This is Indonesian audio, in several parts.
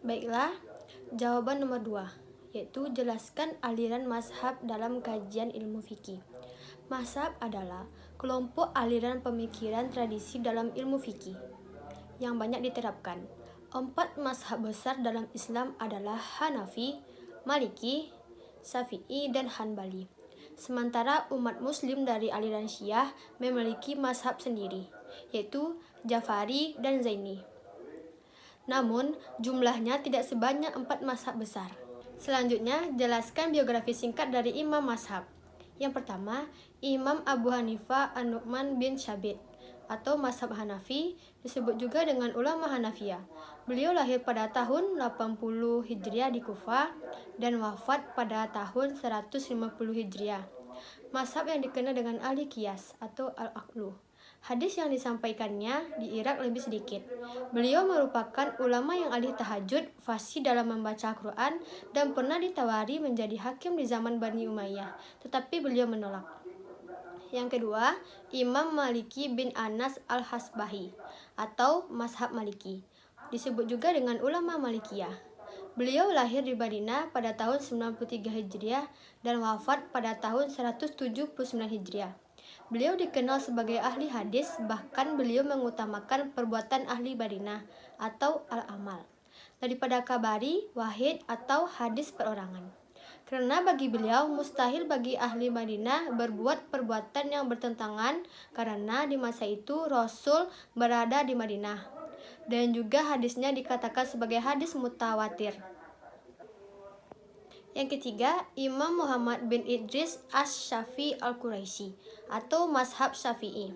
Baiklah, jawaban nomor 2, yaitu jelaskan aliran mazhab dalam kajian ilmu fikih. Mazhab adalah kelompok aliran pemikiran tradisi dalam ilmu fikih yang banyak diterapkan. 4 mazhab besar dalam Islam adalah Hanafi, Maliki, Syafi'i, dan Hanbali. Sementara umat muslim dari aliran Syiah memiliki mazhab sendiri, yaitu Jafari dan Zaini. Namun, jumlahnya tidak sebanyak 4 mazhab besar. Selanjutnya, jelaskan biografi singkat dari imam mazhab. Yang pertama, Imam Abu Hanifah An-Nu'man bin Syabit atau mazhab Hanafi, disebut juga dengan ulama Hanafiyah. Beliau lahir pada tahun 80 Hijriah di Kufah dan wafat pada tahun 150 Hijriah. Mazhab yang dikenal dengan ahli qiyas atau al-aqlu. Hadis yang disampaikannya di Irak lebih sedikit. Beliau merupakan ulama yang ahli tahajud, fasih dalam membaca Al-Quran, dan pernah ditawari menjadi hakim di zaman Bani Umayyah, tetapi beliau menolak. Yang kedua, Imam Maliki bin Anas al-Hasbahi atau mazhab Maliki, disebut juga dengan ulama Malikiyah. Beliau lahir di Madinah pada tahun 93 Hijriah dan wafat pada tahun 179 Hijriah. Beliau dikenal sebagai ahli hadis, bahkan beliau mengutamakan perbuatan ahli Madinah atau al-amal daripada kabari, wahid atau hadis perorangan. Karena bagi beliau mustahil bagi ahli Madinah berbuat perbuatan yang bertentangan, karena di masa itu Rasul berada di Madinah dan juga hadisnya dikatakan sebagai hadis mutawatir. Yang ketiga, Imam Muhammad bin Idris Asy-Syafi'i Al-Quraisy atau mazhab Syafi'i,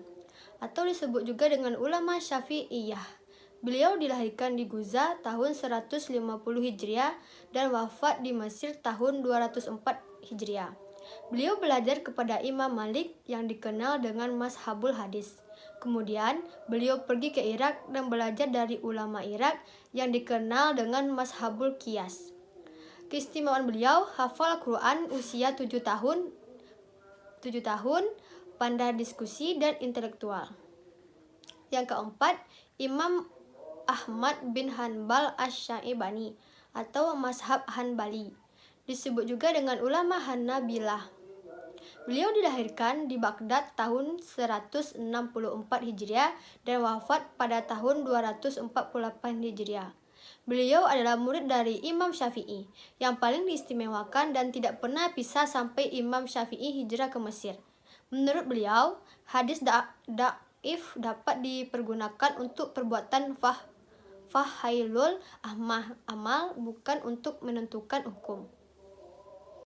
atau disebut juga dengan ulama Syafi'iyah. Beliau dilahirkan di Guza tahun 150 Hijriah dan wafat di Mesir tahun 204 Hijriah. Beliau belajar kepada Imam Malik yang dikenal dengan mazhabul hadis. Kemudian, beliau pergi ke Irak dan belajar dari ulama Irak yang dikenal dengan mazhabul qiyas. Keistimewaan beliau, hafal Quran usia 7 tahun, pandai diskusi dan intelektual. Yang keempat, Imam Ahmad bin Hanbal Asy-Syaibani atau mazhab Hanbali, disebut juga dengan ulama Hanabilah. Beliau dilahirkan di Baghdad tahun 164 Hijriah dan wafat pada tahun 248 Hijriah. Beliau adalah murid dari Imam Syafi'i yang paling diistimewakan dan tidak pernah pisah sampai Imam Syafi'i hijrah ke Mesir. Menurut beliau, hadis dhaif dapat dipergunakan untuk perbuatan fahailul amal, bukan untuk menentukan hukum.